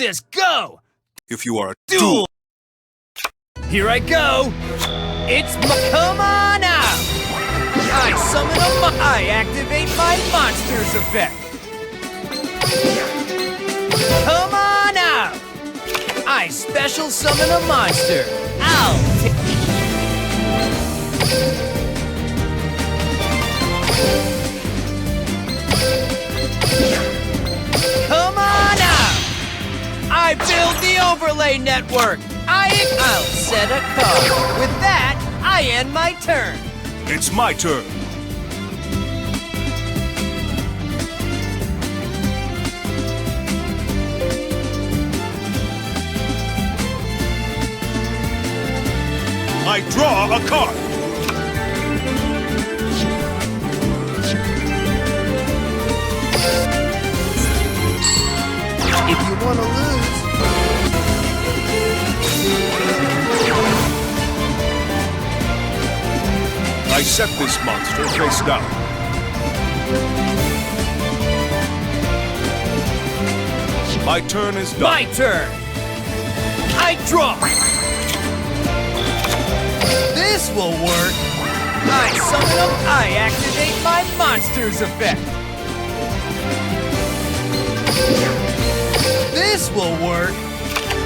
Disc, go! If you are a Duel! Here I go! It's come on out! I summon I activate my monster's effect! Come on out! I special summon a monster! Come on out! I build the overlay network! I'll set a card. With that, I end my turn. It's my turn. I draw a card. If you want to lose... I set this monster face down. My turn is done. My turn! I draw! This will work! I summon up, I activate my monster's effect! This will work!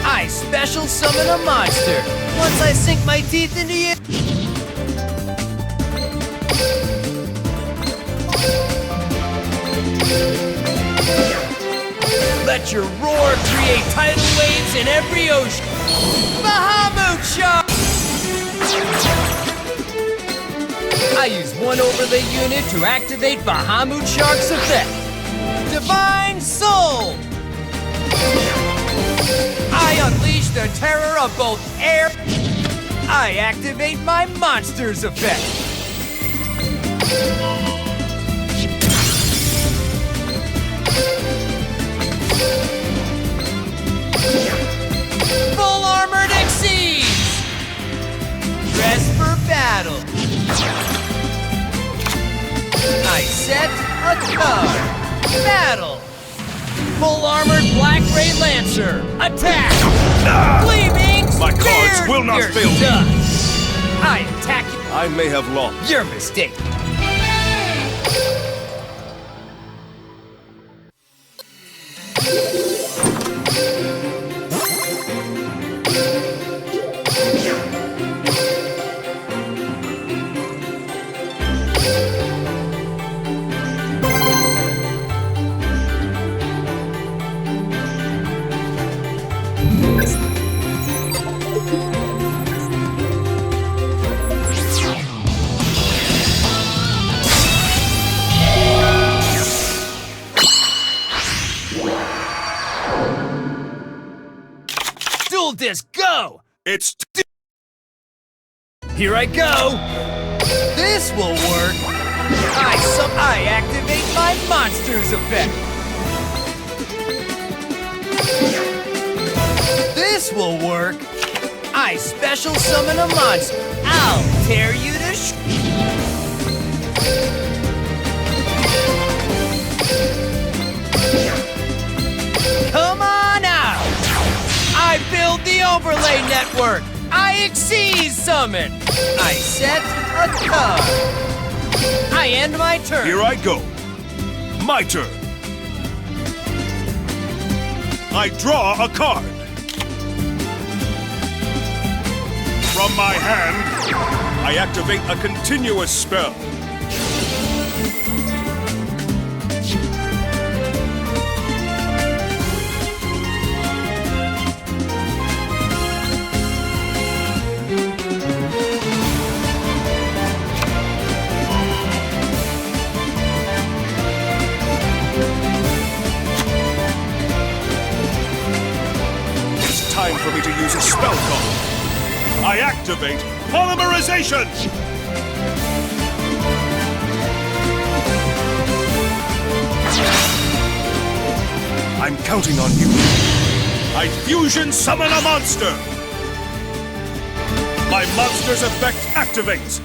I special summon a monster! Once I sink my teeth into you... Let your roar create tidal waves in every ocean! Bahamut Shark! I use one overlay unit to activate Bahamut Shark's effect. Divine Soul! I unleash the terror of both air... I activate my monster's effect. Full Armored Exceeds! Dress for battle. I set a card. Battle. Full Armored Black Ray Lancer. Attack. Gleaming My cards Spear. will not You're fail me. done. I attack you. I may have lost. Your mistake. Dual Disc, go! It's Here I go! This will work! I activate my monster's effect! This will work! I special summon a monster! I'll tear you to Come on out! I build the overlay network! I exceed summon! I set a card! I end my turn! Here I go. My turn. I draw a card. From my hand, I activate a continuous spell. Time for me to use a spell card. I activate Polymerization! I'm counting on you. I fusion summon a monster! My monster's effect activates!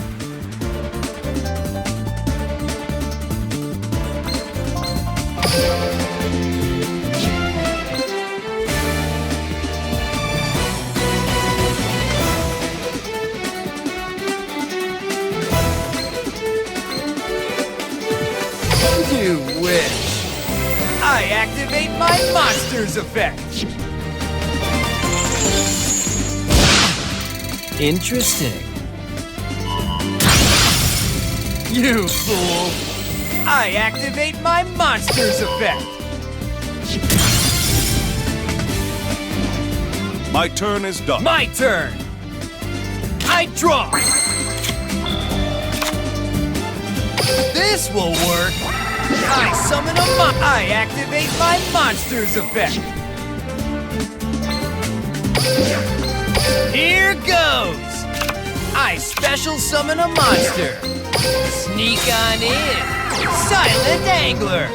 activate my monster's effect. Interesting. You fool! I activate my monster's effect. My turn is done. My turn. I draw. This will work. I summon a I activate my monster's effect. Here goes. I special summon a monster. Sneak on in. Silent Angler.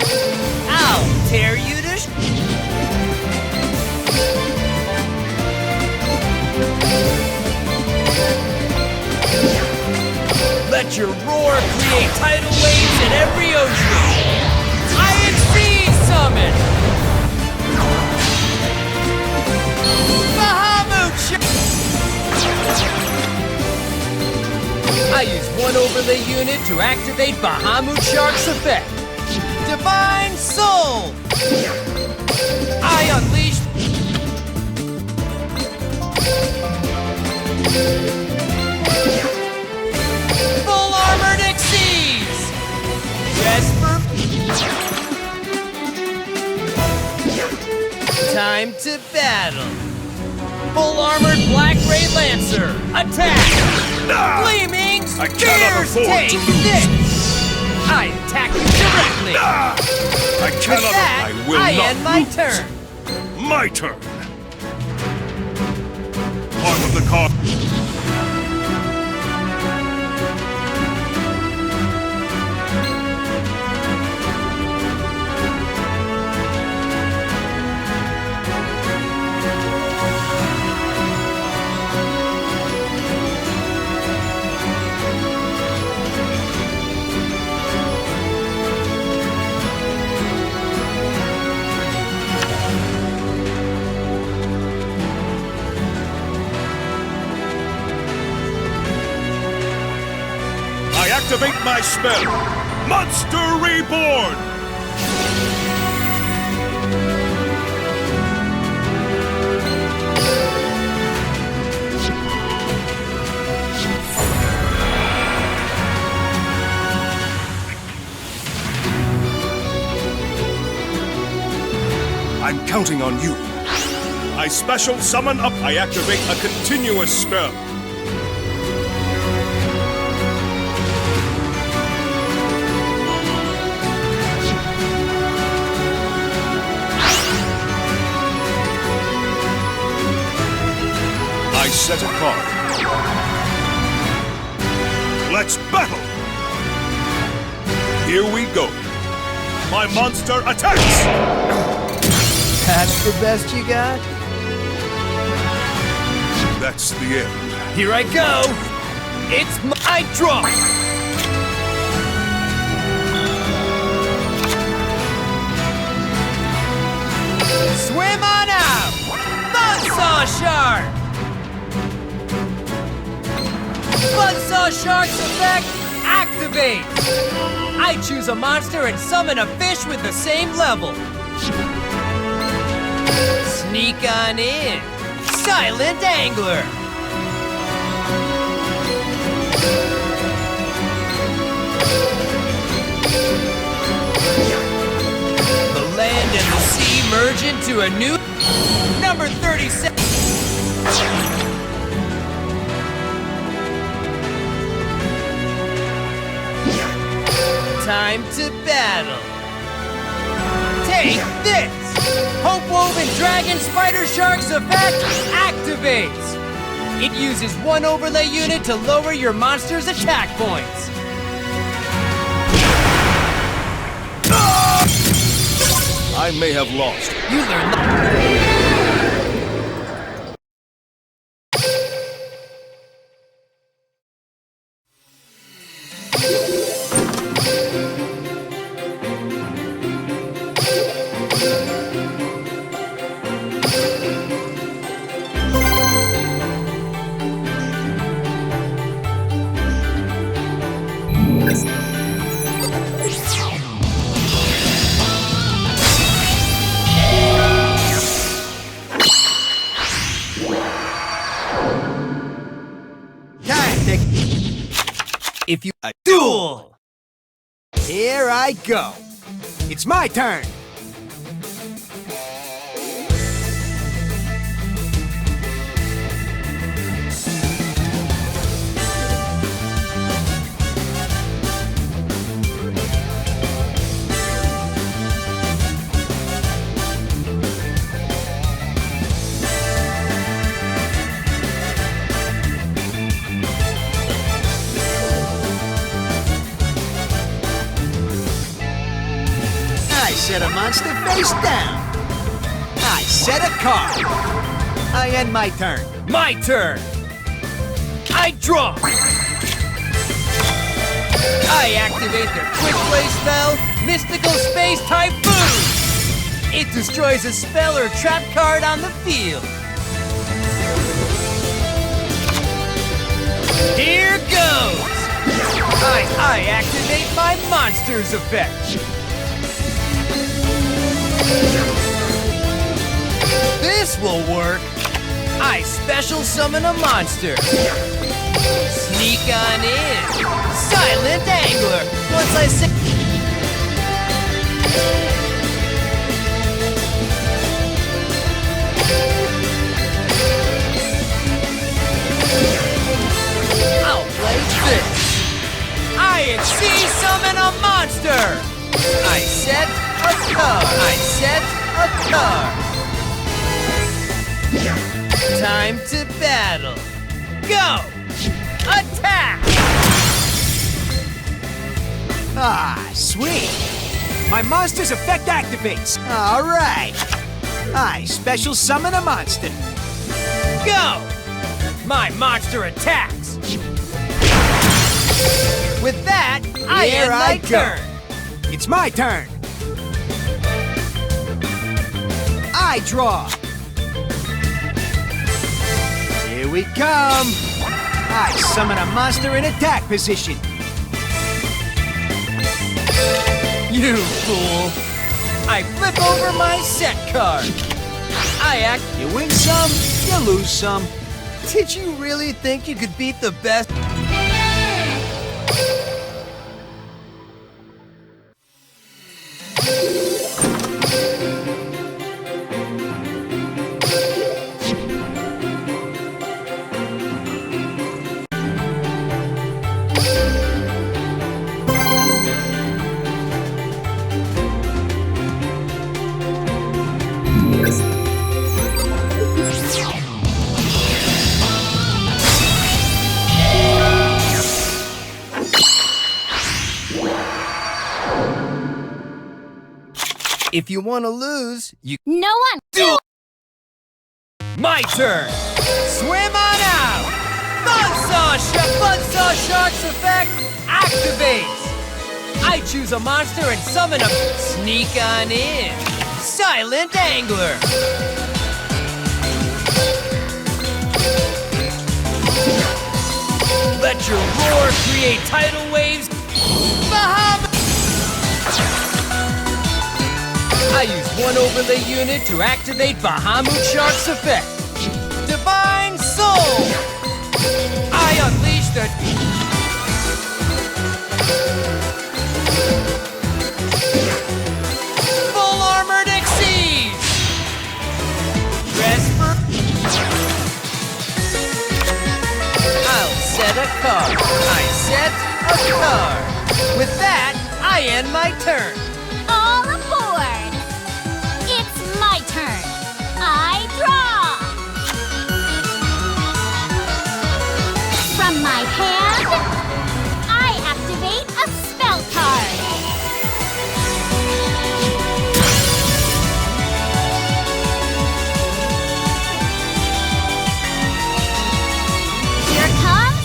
I'll tear you to Let your roar create tidal waves in every ocean. I exceed summon. Bahamut. I use one overlay unit to activate Bahamut Shark's effect. Divine Soul. I unleash. Full armored exceeds. Jesper. Time to battle. Full armored Black Ray Lancer. Attack. Gleaming I cannot Spears. afford Take to lose. this. I attack you directly. I cannot. With that, I will I not end my lose. turn. My turn. Part of the card. Activate my spell! Monster Reborn! I'm counting on you. I special summon up. I activate a continuous spell. I set a card. Let's battle! Here we go. My monster attacks! That's the best you got? That's the end. Here I go! It's my draw! Swim on out! Buzzsaw Shark! Buzzsaw Shark's effect activates! I choose a monster and summon a fish with the same level. Sneak on in. Silent Angler. The land and the sea merge into a new number 37. Time to battle. Take this! Hope Woven Dragon Spider Shark's effect activates! It uses one overlay unit to lower your monster's attack points. I may have lost. You learn If you duel! Here I go. It's my turn. I set a monster face down. I set a card. I end my turn. My turn! I draw! I activate the Quick Play spell, Mystical Space Typhoon! It destroys a spell or trap card on the field. Here goes! I activate my Monsters effect. This will work. I special summon a monster. Sneak on in. Silent Angler. Once I say... I'll play this. I C-summon a monster. I set a card. I set a card. Time to battle. Go! Attack! Ah, sweet. My monster's effect activates. All right. I special summon a monster. Go! My monster attacks. With that, I Here end I my go. turn. It's my turn. I draw. Here we come. I summon a monster in attack position. You fool! I flip over my set card. You win some, you lose some. Did you really think you could beat the best? If you want to lose, you No one. do. My turn. Swim on out. Buzzsaw Shark's effect activates. I choose a monster and summon a Sneak on in. Silent Angler. Let your roar create tidal waves. Bahamut. I use one overlay unit to activate Bahamut Shark's effect. Divine Soul! I unleash the... Full Armored Exceed! Resper... I'll set a card. I set a card. With that, I end my turn. All aboard! It's my turn. I draw. From my hand, I activate a spell card. Here comes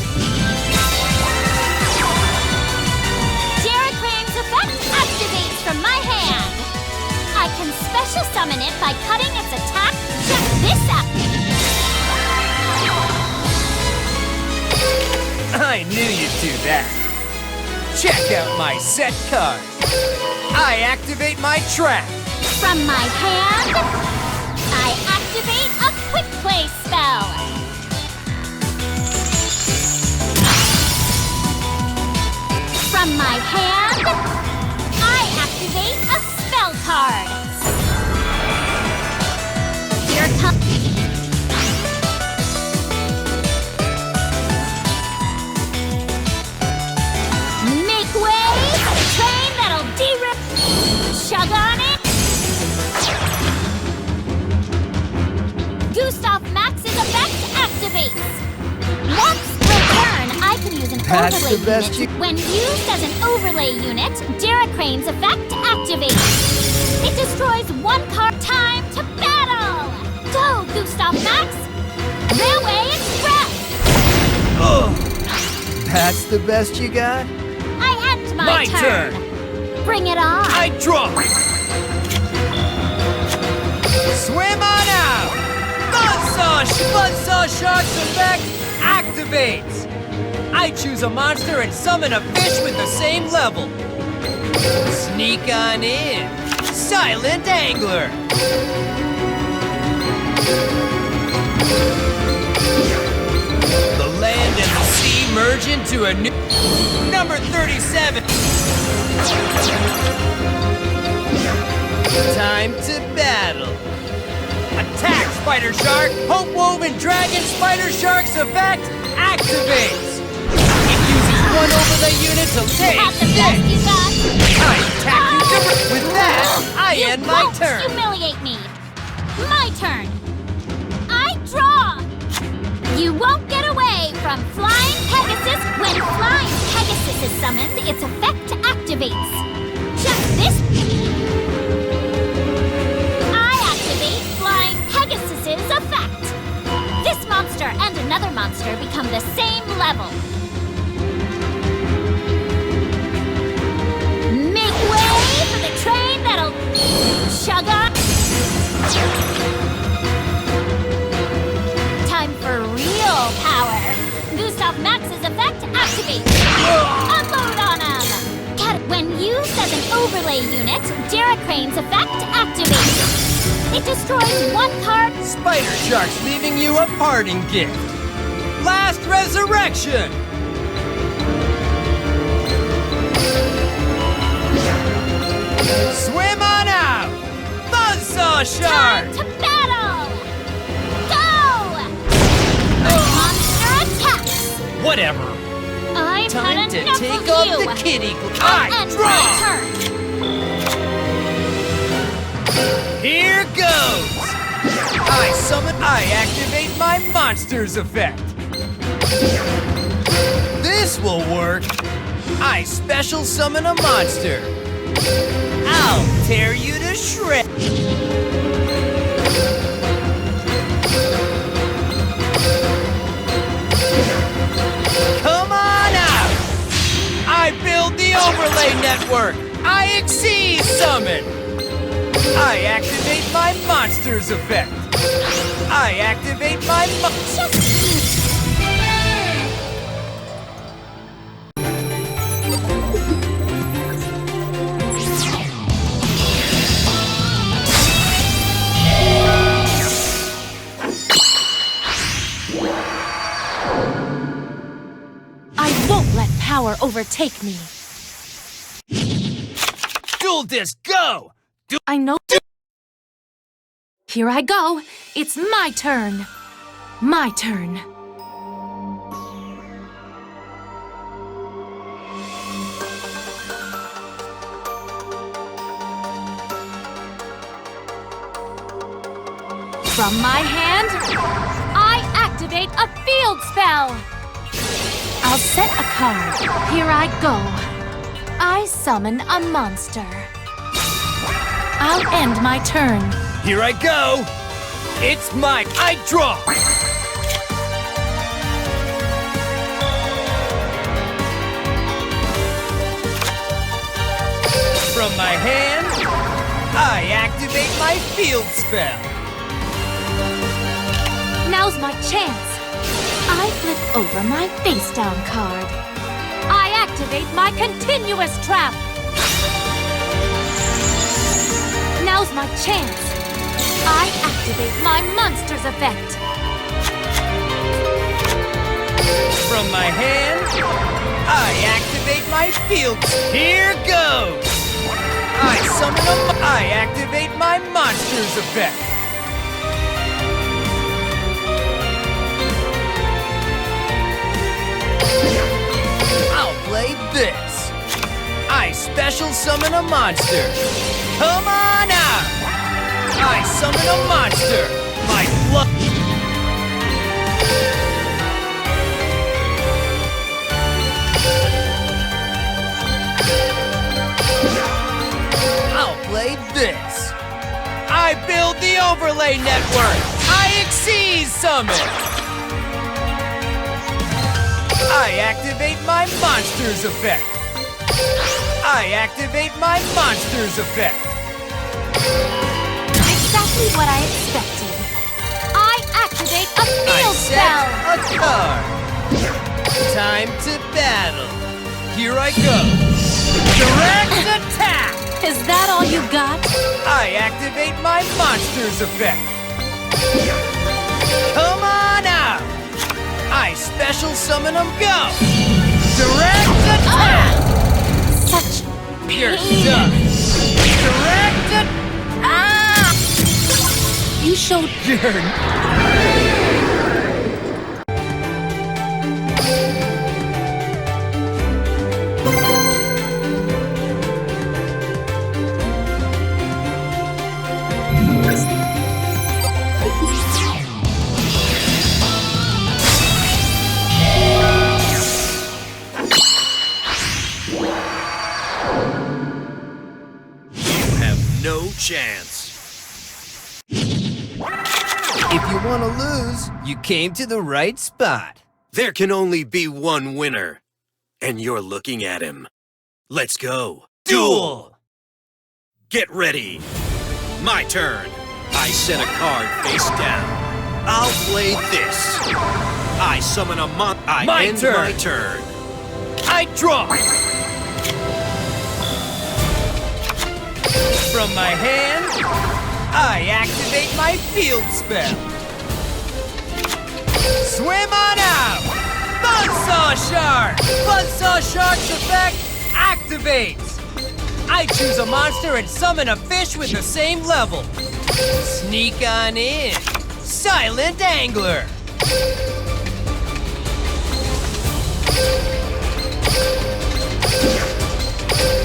Derek effect activates from my hand. I can special summon it by cutting its attack. Check this out. I knew you'd do that. Check out my set card. I activate my trap. From my hand, I activate a quick play spell. From my hand, I activate a spell card. Here comes... Make way for the train that'll chug on it. Gustav Max's effect activates. Once per turn, I can use an overlay unit. When used as an overlay unit, Crane's effect activates. It destroys one card. Time to battle! Go, Gustav Max! Railway Express! Ugh! That's the best you got? I end my turn! Bring it on! I draw! Swim on out! Buzzsaw Shark's effect activates! I choose a monster and summon a fish with the same level. Sneak on in. Silent Angler. The land and the sea merge into a new... Number 37. Time to battle. Attack, Spider Shark! Hope-woven Dragon Spider Shark's effect activates! It uses one overlay unit to take Have the best you got! I attack you different! With that, I end my turn! You won't humiliate me! My turn! I draw! You won't get away from Flying Pegasus! When Flying Pegasus is summoned, its effect activates! Just this... effect. This monster and another monster become the same level. Make way for the train that'll chug on. Time for real power. Gustav Max's effect activates. Unload on him. When used as an overlay unit, Crane's effect activates. It destroys one card. Spider Shark's leaving you a parting gift. Last Resurrection! Swim on out! Buzzsaw Shark! Time to battle! Go! Monster attacks! Whatever. I've Time had to enough take of off you. the kitty. I'll I end draw! my turn. Here goes! I activate my monster's effect. This will work. I special summon a monster. I'll tear you to shreds. Come on out! I build the overlay network. I exceed summon. I activate my monster's effect. I activate my I won't let power overtake me. Dual Disc, go! I know. Here I go. It's my turn. My turn. From my hand, I activate a field spell. I'll set a card. Here I go. I summon a monster. I'll end my turn. Here I go! It's mine! I draw! From my hand, I activate my field spell. Now's my chance. I flip over my face down card. I activate my continuous trap. Now's my chance. I activate my monster's effect. From my hand, I activate my my field. Here goes! I summon a... I activate my monster's effect. I'll play this. I special summon a monster. Come on out! I summon a monster. My blood... I'll play this. I build the overlay network. I exceed summon. I activate my monster's effect. I activate my monster's effect. Exactly what I expected. I activate a field spell. A card. Time to battle. Here I go. Direct attack. Is that all you got? I activate my monster's effect. Come on out. I special summon them. Go. Direct attack. Such You're pain. done. Direct attack. Ah! You showed No chance. If you want to lose, you came to the right spot. There can only be one winner. And you're looking at him. Let's go. Duel! Get ready. My turn. I set a card face down. I'll play this. I summon a My end turn. my turn. I draw! From my hand, I activate my field spell. Swim on out! Buzzsaw Shark! Buzzsaw Shark's effect activates! I choose a monster and summon a fish with the same level. Sneak on in. Silent Angler.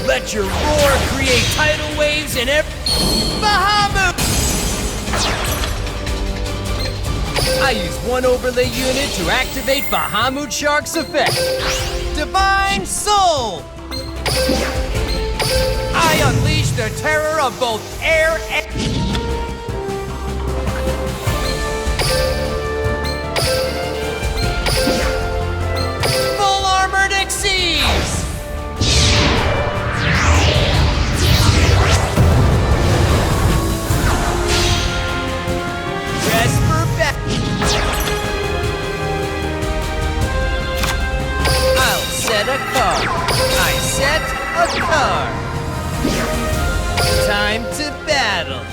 Let your roar create tidal waves in every... Bahamut! I use one overlay unit to activate Bahamut Shark's effect. Divine Soul! I unleash the terror of both air and... Full Armored Exceeds! I'll set a card. I set a card. Time to battle.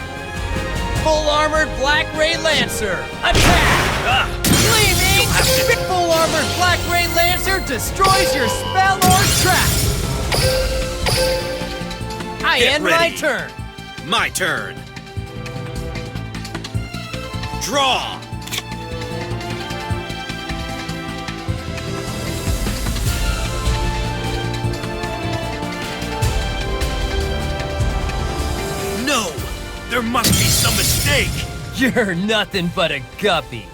Full armored Black Ray Lancer. Attack! Gleaming! Full armored Black Ray Lancer destroys your spell or trap. I Get end ready. my turn. My turn. Draw. No! There must be some mistake! You're nothing but a guppy.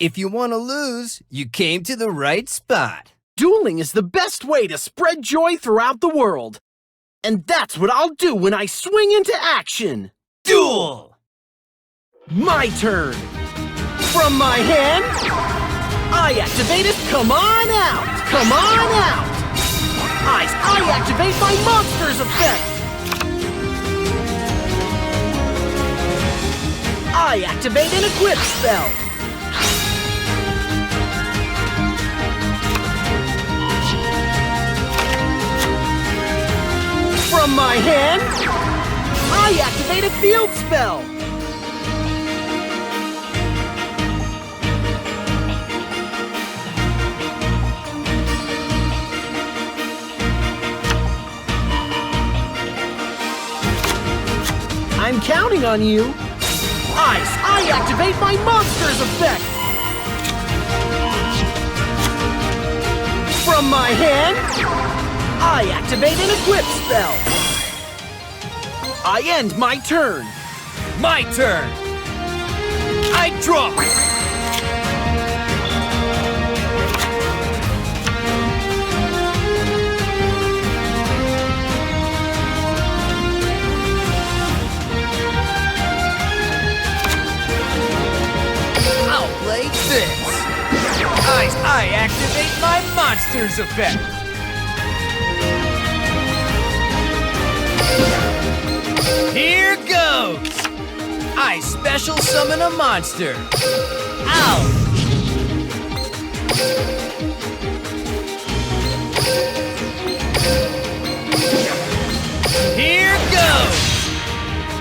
If you want to lose, you came to the right spot. Dueling is the best way to spread joy throughout the world. And that's what I'll do when I swing into action. Duel! My turn. From my hand, I activate it. Come on out. Come on out. I activate my monster's effect. I activate an equip spell. my hand, I activate a field spell. I'm counting on you. Ice, I activate my monster's effect. From my hand, I activate an equip spell. I end my turn. My turn. I draw. I'll play this. I activate my monster's effect. Here goes! I special summon a monster. Ow! Here goes!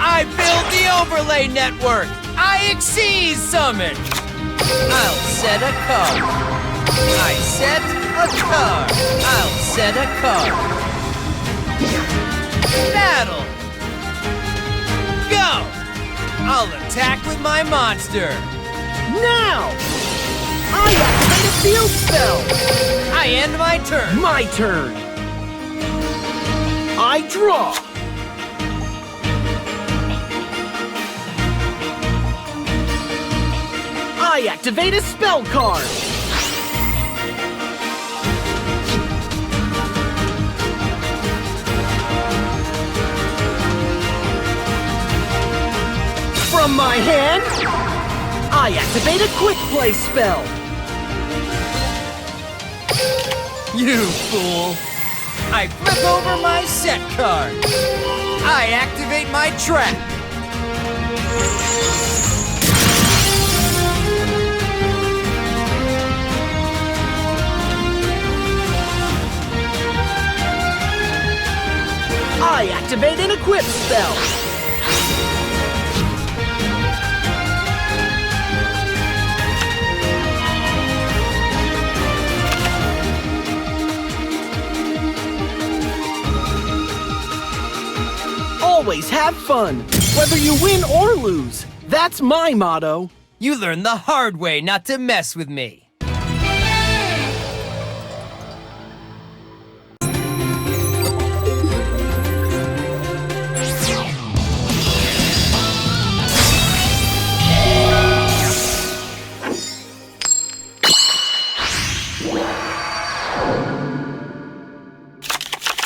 I build the overlay network. I exceed summon. I'll set a card. I set a card. I'll set a card. Battle! Go! I'll attack with my monster. Now! I activate a field spell. I end my turn. My turn. I draw. I activate a spell card. From my hand, I activate a quick play spell. You fool! I flip over my set card. I activate my trap. I activate an equip spell. Always have fun, whether you win or lose. That's my motto. You learned the hard way not to mess with me.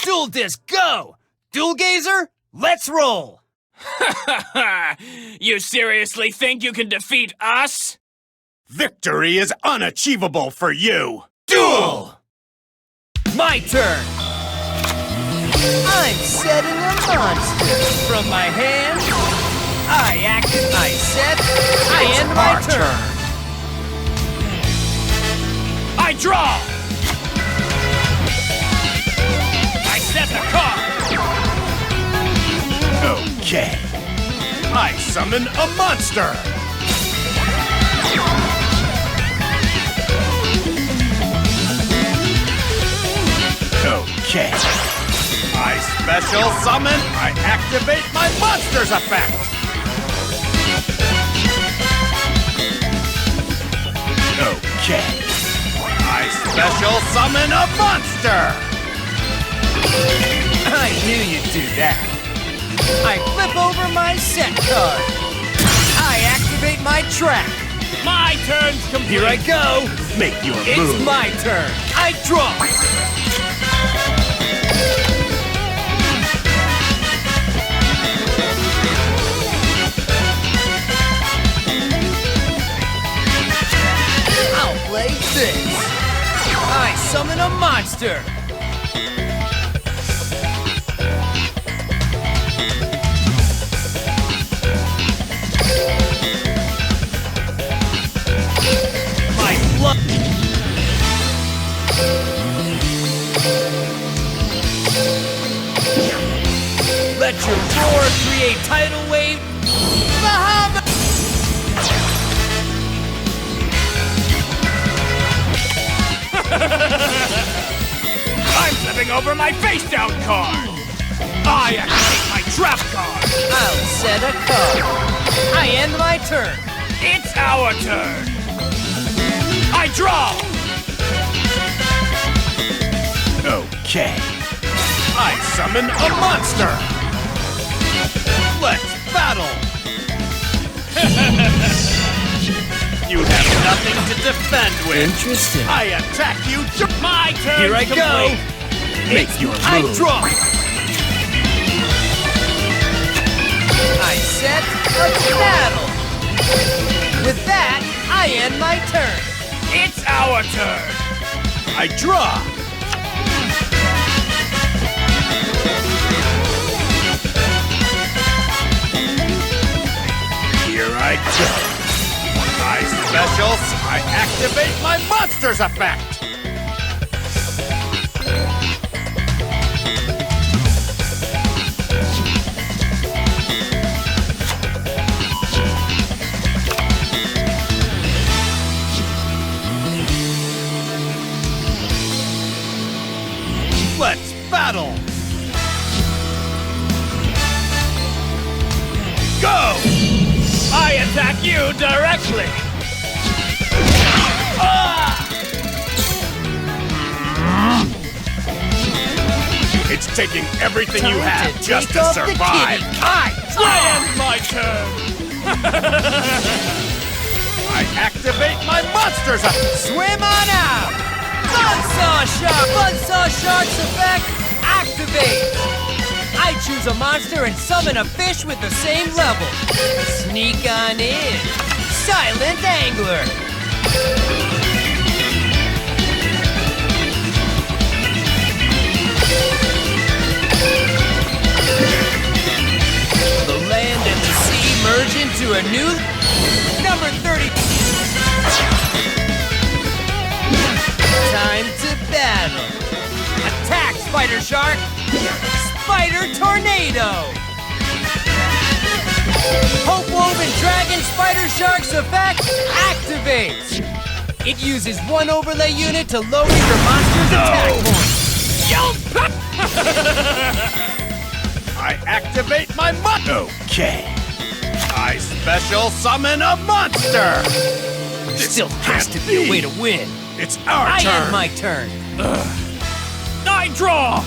Dual Disc, go! Dual Gazer, let's roll! You seriously think you can defeat us? Victory is unachievable for you! Duel! My turn! I'm setting a monster. From my hand, I set, I end my turn. I draw! I set the card! Okay. I summon a monster! Okay. I special summon, I activate my monster's effect! Okay. I special summon a monster! I knew you'd do that. I flip over my set card. I activate my trap. My turn's complete! Here I go. Make your It's move! my turn. I draw. I'll play this. I summon a monster. My blood. Let your roar create tidal wave. Bahamut! I'm flipping over my face-down card! I activate my trap card! I'll set a card. I end my turn. It's our turn! I draw! Okay. I summon a monster! Let's battle! You have nothing to defend with! Interesting. I attack you! My turn! Here I go. Make your move! I draw. I set a battle. With that, I end my turn. It's our turn! I draw! Here I go! My specials, I activate my monster's effect! Let's battle! Go! I attack you directly! It's taking everything you Time have to just take to off the survive! kitty. I end my turn! I activate my monster's effect! Swim on out. Buzzsaw Shark. Buzzsaw Shark's effect activate. I choose a monster and summon a fish with the same level. Sneak on in. Silent Angler. The land and the sea merge into a new number 30. Time to battle. Attack, Spider Shark. Spider Tornado. Hope Woven Dragon Spider Shark's effect activates. It uses one overlay unit to lower your monster's attack point. I activate my Okay. I special summon a monster! Still has to be a way to win. It's our I turn! end my turn. I draw!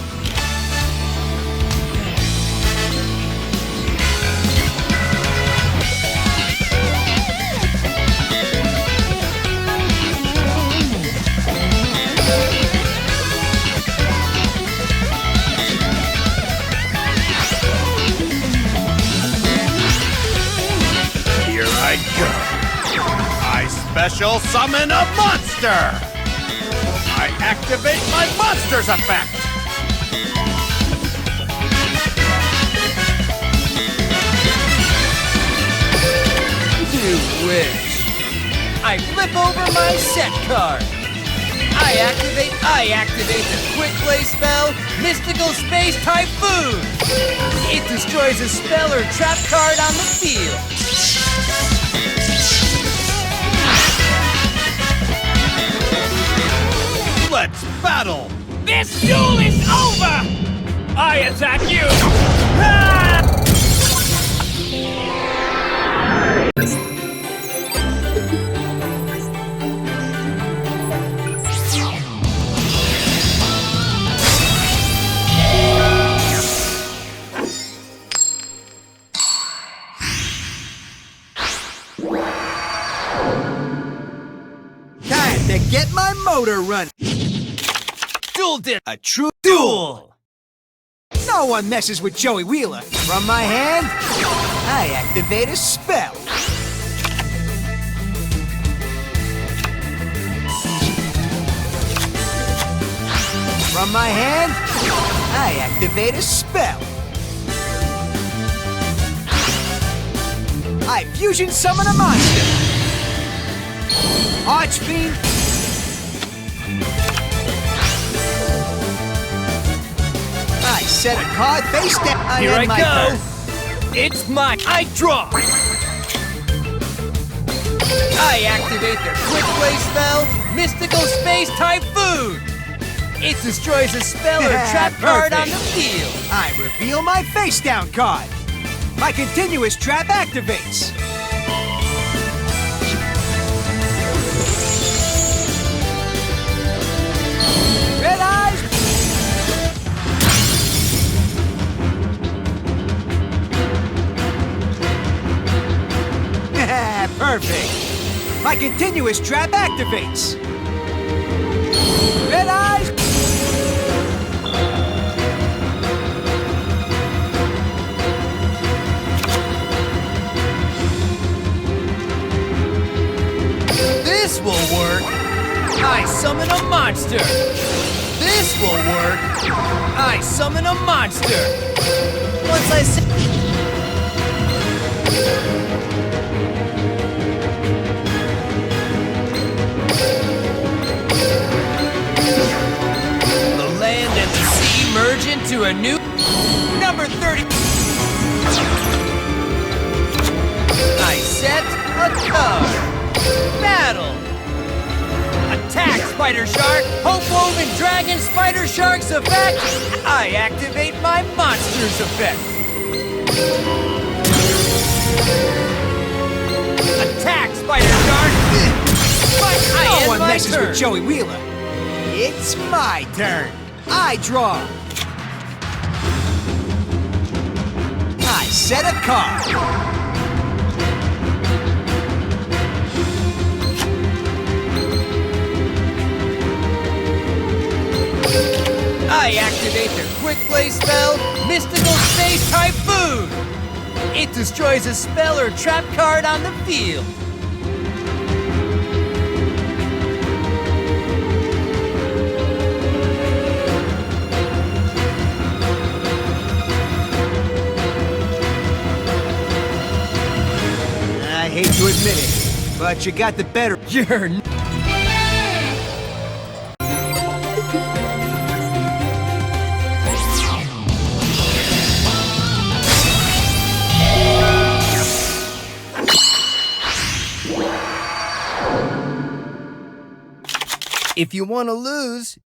Here I go! I special summon a monster! I activate my monster's effect! You wish. I flip over my set card. I activate the quick play spell, Mystical Space Typhoon. It destroys a spell or trap card on the field. Let's battle! This duel is over! I attack you! Ah! Time to get my motor running. Duel did A true duel. No one messes with Joey Wheeler. From my hand, I activate a spell. From my hand, I activate a spell. I fusion summon a monster. Archfiend. I set a card face down. Here I my go! turn. It's mine! I draw! I activate their quick play spell, Mystical Space Typhoon! It destroys a spell or trap card on the field! I reveal my face down card. My continuous trap activates. Red eyes! Perfect! My continuous trap activates. Red eyes! This will work! I summon a monster! This will work! I summon a monster! Once I say... The land and the sea merge into a new... Number 30... I set a card. Battle! Attack, Spider Shark! Hope-woven Dragon Spider Shark's effect! I activate my monster's effect! Attack, Spider Shark! No one messes with Joey Wheeler. It's my turn. I draw. I set a card. I activate their quick play spell, Mystical Space Typhoon! It destroys a spell or trap card on the field. I hate to admit it, but you got the better. You're If you want to lose,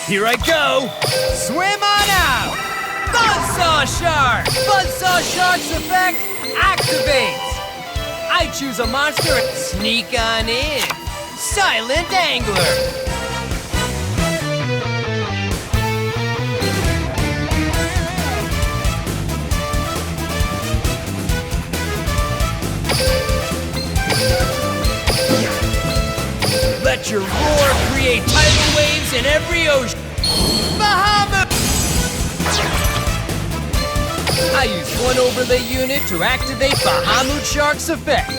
here I go! Swim on out! Buzzsaw Shark! Buzzsaw Shark's effect activates! I choose a monster and sneak on in. Silent Angler! Let your roar create tidal waves in every ocean. Bahamut! I use one overlay unit to activate Bahamut Shark's effect.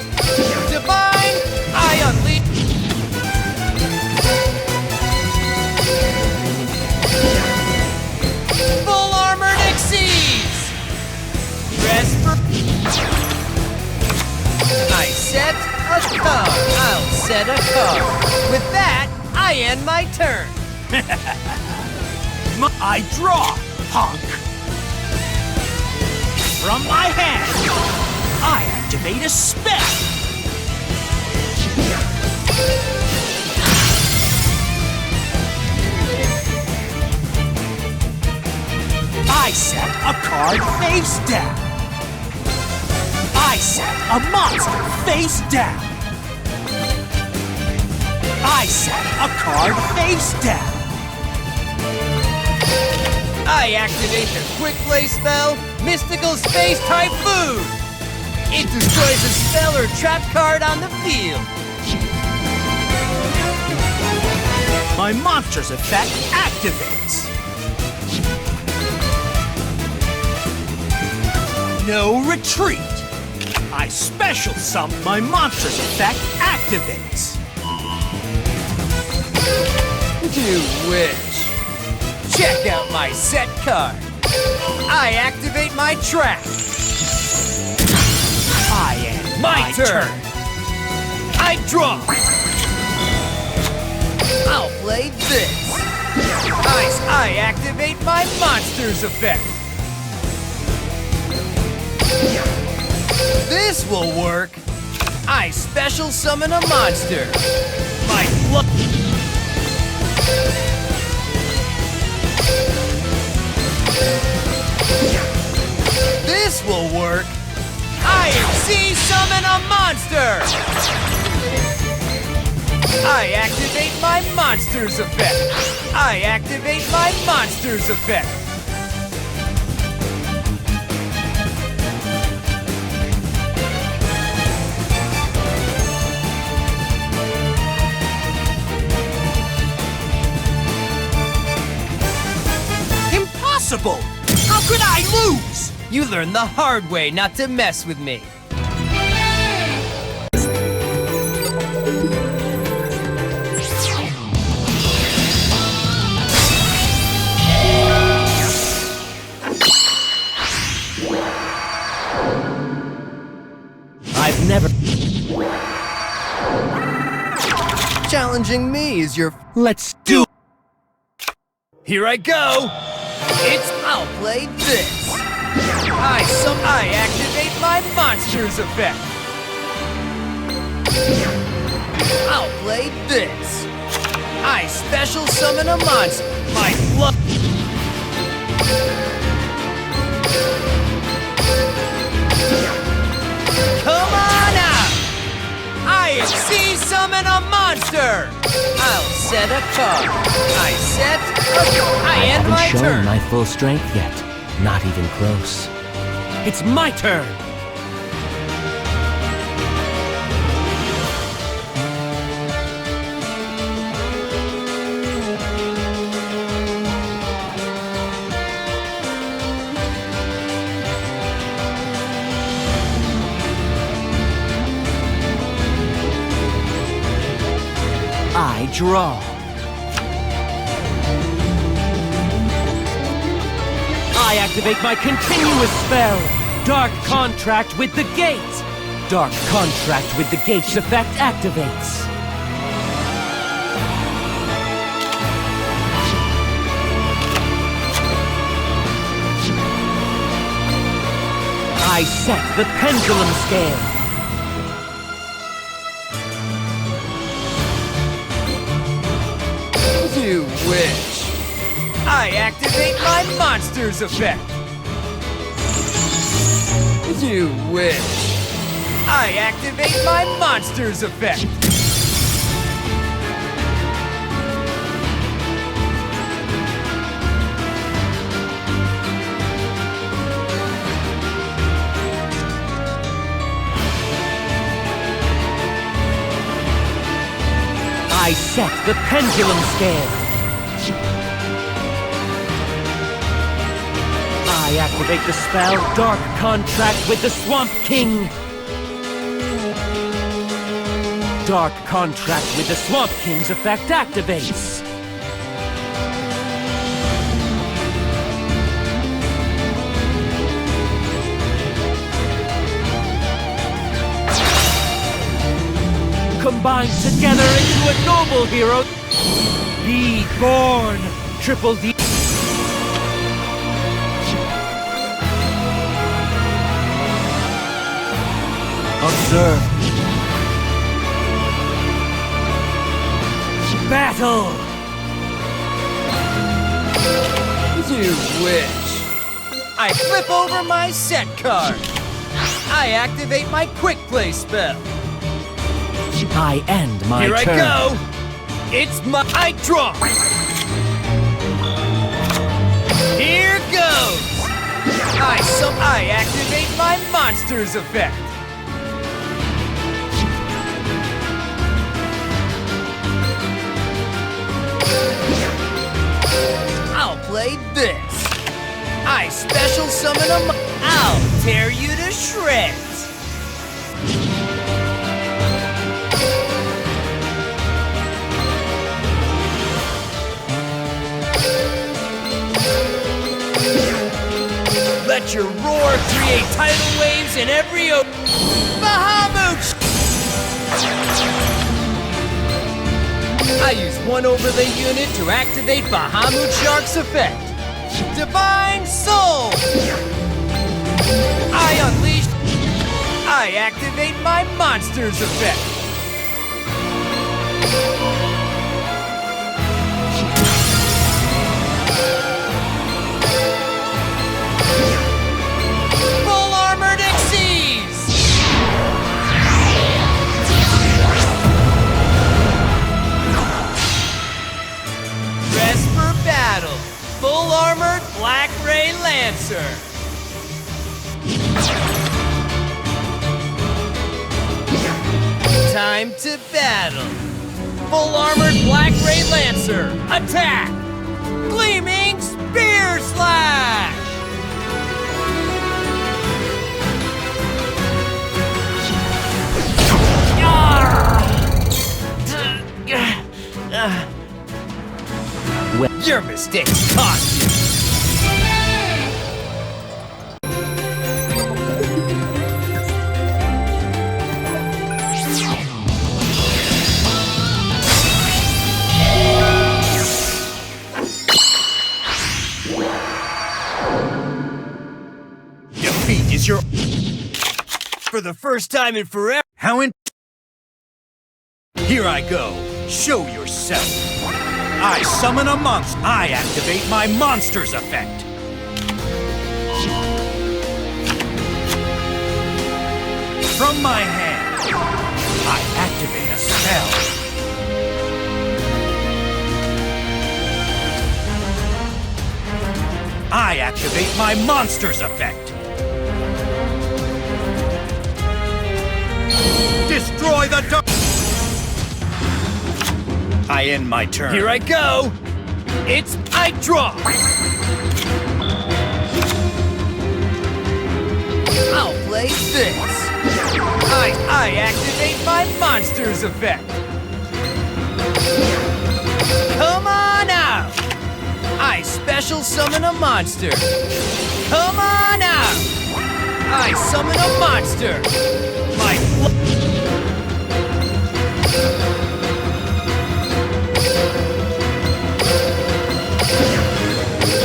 Divine, I unleash. Full armored exceeds. Rest for. I set a card. I'll set a card. With that, I end my turn. I draw, punk. From my hand, I activate a spell. I set a card face down. I set a monster face down. I set a card face down. I activate the quick play spell, Mystical Space Typhoon. It destroys a spell or trap card on the field. My monster's effect activates. No retreat. I special summon. My monster's effect activates. You wish. Check out my set card. I activate my trap. I end My turn. I draw. I'll play this. I activate activate my monster's effect. This will work. I special summon a monster. My blood. This will work. I C0PYRIGHT a monster. I activate my monster's effect. I activate my monster's effect. Impossible! How could I lose? You learned the hard way not to mess with me. I've never... Challenging me is your... Let's do... Here I go! I'll play this! I activate my monster's effect! I'll play this! I special summon a monster! My blood... Come on out! I C0PYRIGHT a monster! I'll set a card. I end my haven't shown turn. my full strength yet. Not even close. It's my turn! I draw. I activate my continuous spell. Dark Contract with the Gate. Dark Contract with the Gate's effect activates. I set the pendulum scale. You wish. I activate my monster's effect. You wish. I activate my monster's effect. I set the pendulum scale. I activate the spell Dark Contract with the Swamp King. Dark Contract with the Swamp King's effect activates. Combined together into a noble hero. Be born, Triple D. Observe. Battle. You wish. I flip over my set card. I activate my quick play spell. I end my turn. turn. Here I go! It's my... I draw! Here goes! I activate my monster's effect. I'll play this. I special summon a... I'll tear you to shreds. Let your roar create tidal waves in every Bahamut! I use one overlay unit to activate Bahamut Shark's effect. Divine Soul! I activate my monster's effect. Full Armored Exceeds! Dress for battle. Full Armored Black Ray Lancer. Time to battle. Full Armored Black Ray Lancer. Attack! Gleaming Spear Slash! Your mistakes cost you. Defeat is your... For the first time in forever. Here I go. Show yourself. I summon a monster. I activate my monster's effect. From my hand, I activate a spell. I activate my monster's effect. Destroy the dark. I end my turn. Here I go! I draw! I'll play this! I activate my monster's effect! Come on out! I special summon a monster! Come on out! I summon a monster!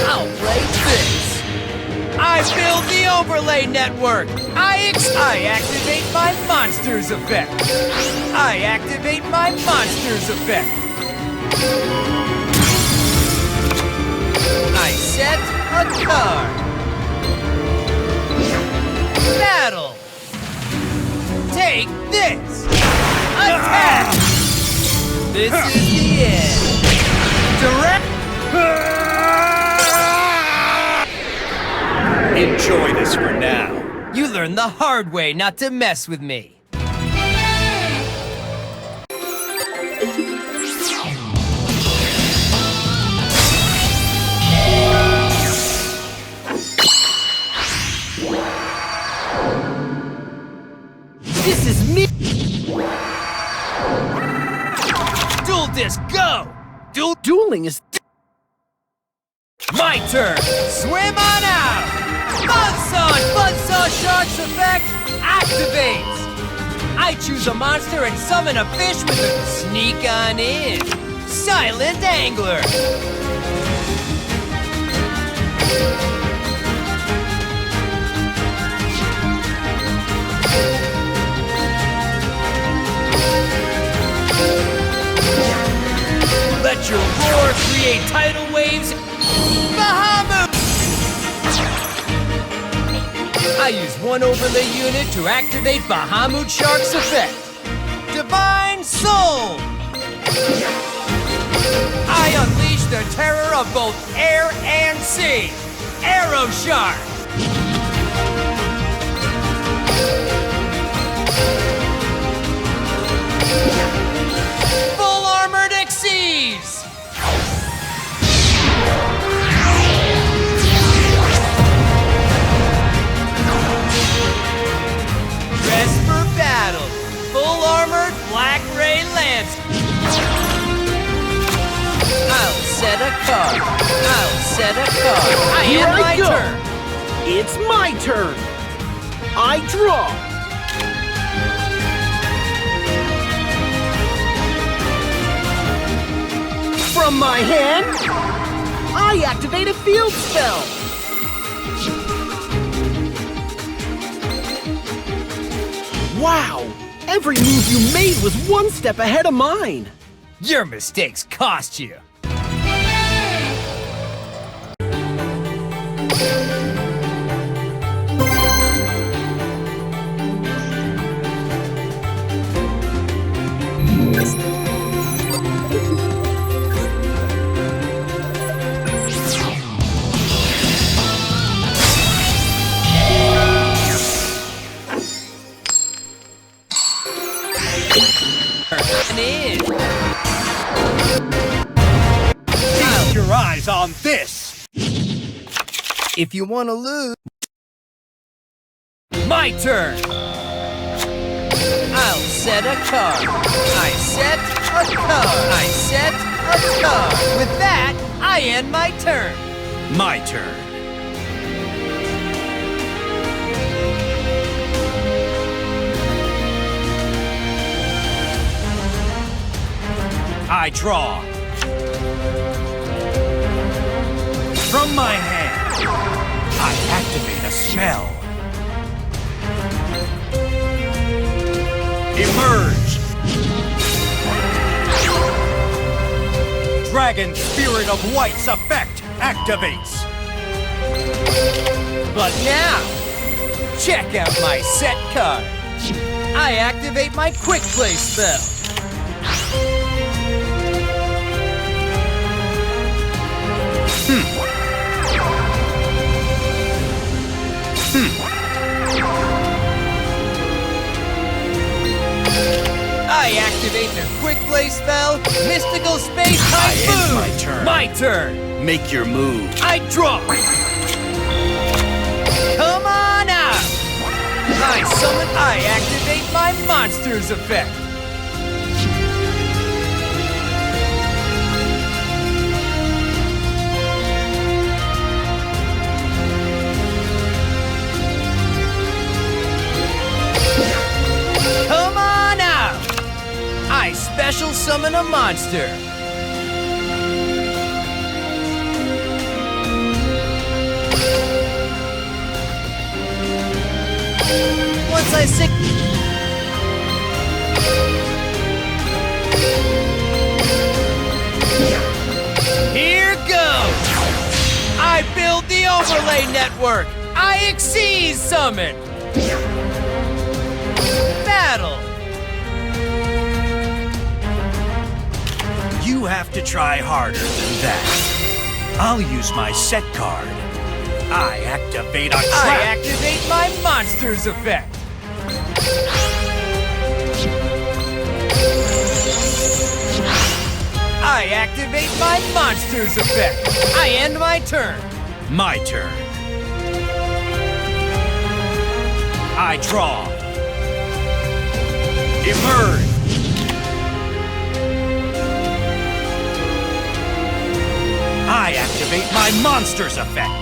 I'll play this. I build the overlay network. I activate my monster's effect. I activate my monster's effect. I set a card. Battle. Take this. Attack. This is the end. Direct. Enjoy this for now. You learned the hard way not to mess with me. This is me. Dual disc, go! Dueling is... My turn! Swim on out! Buzzsaw Shark's effect activates! I choose a monster and summon a fish with a sneak on in. Silent Angler! Let your roar create tidal waves. Bahamut! I use one overlay unit to activate Bahamut Shark's effect. Divine Soul! I unleash the terror of both air and sea. Arrow Shark! Full Armored Exceeds! Dress for battle. Full Armored Black Ray Lancer. I'll set a card. I Here end I my go. turn. It's my turn. I draw. From my hand, I activate a field spell! Wow! Every move you made was one step ahead of mine! Your mistakes cost you. Keep your eyes on this! If you want to lose... My turn! I'll set a card. I set a card. I set a card. With that, I end my turn. My turn. I draw. From my hand, I activate a spell. Emerge! Dragon Spirit of White's effect activates. But now, check out my set card. I activate my quick play spell. I activate the quick play spell, Mystical Space Typhoon! I end my turn. My turn! Make your move. I draw! Come on out! I summon, I activate my Monsters effect! Come on out! I special summon a monster! Once I sick... Here goes! I build the overlay network! I exceed summon! Battle! You have to try harder than that. I'll use my set card. I activate a trap. I activate my Monsters effect! I activate my Monsters effect! I end my turn! My turn. I draw. Emerge. I activate my Monsters effect.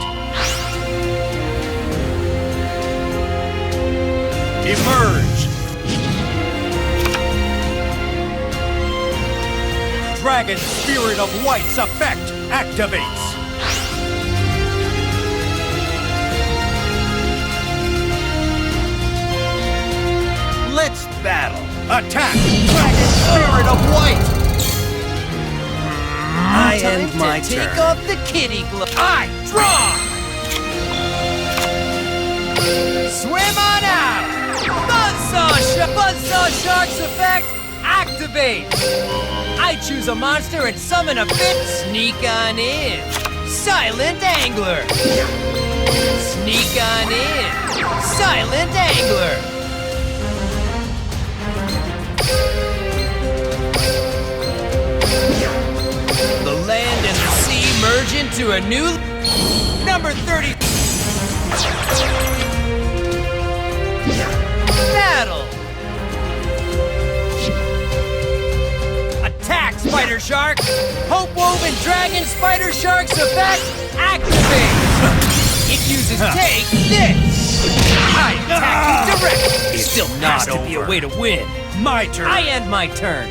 Emerge. Dragon Spirit of White's effect activates. Let's battle. Attack! Dragon Spirit of White! I end my Time to take turn. off the kitty glove. I draw! Swim on out! Buzzsaw Shark's effect activate! I choose a monster and summon a fit. Sneak on in. Silent Angler. Sneak on in. Silent Angler. The land and the sea merge into a new... Number 30... Battle! Attack, Spider Shark! Hope Woven Dragon Spider Shark's effect activate! It uses take this! I attack you directly! Still Has not to be a over. way to win. My turn. I end my turn.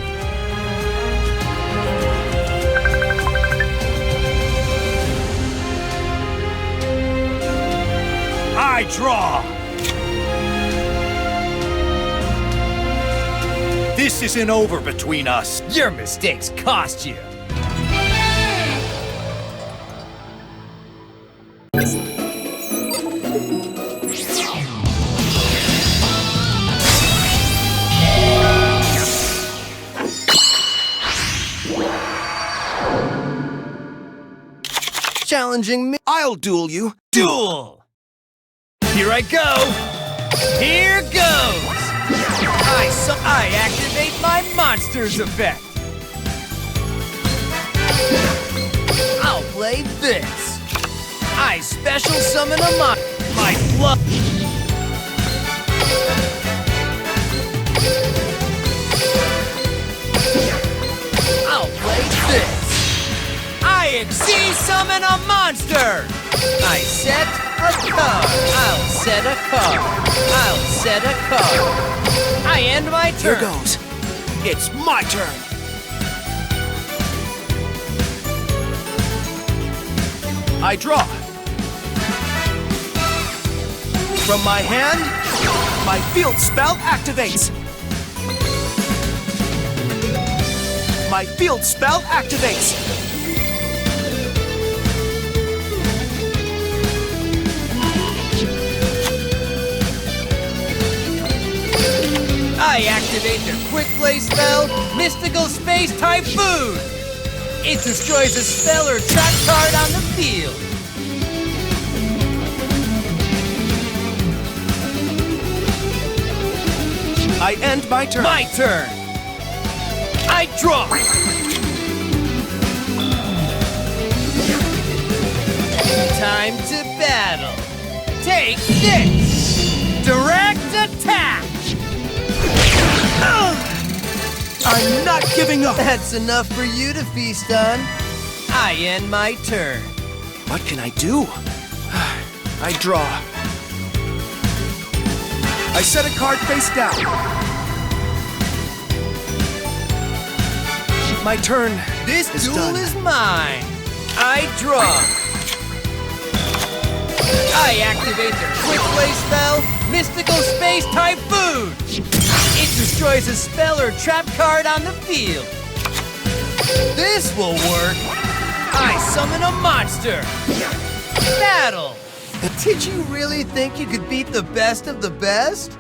draw. This isn't over between us. Your mistakes cost you. Challenging me. I'll duel you. Duel! Here I go! Here goes! I activate my monster's effect! I'll play this! I special summon a my blood... I'll play this! I C-summon a monster! I set a card. I'll set a card. I'll set a card. I end my turn. Here goes. It's my turn. I draw. From my hand, my field spell activates. My field spell activates. I activate the quick play spell, Mystical Space Typhoon. It destroys a spell or trap card on the field. I end my turn. My turn. I draw. Time to battle. Take this. Direct attack. I'm not giving up. That's enough for you to feast on. I end my turn. What can I do? I draw. I set a card face down. My turn. This is duel done. is mine. I draw. I activate the quick play spell, Mystical Space Typhoon. It destroys a spell or trap card on the field. This will work. I summon a monster. Battle. Did you really think you could beat the best of the best?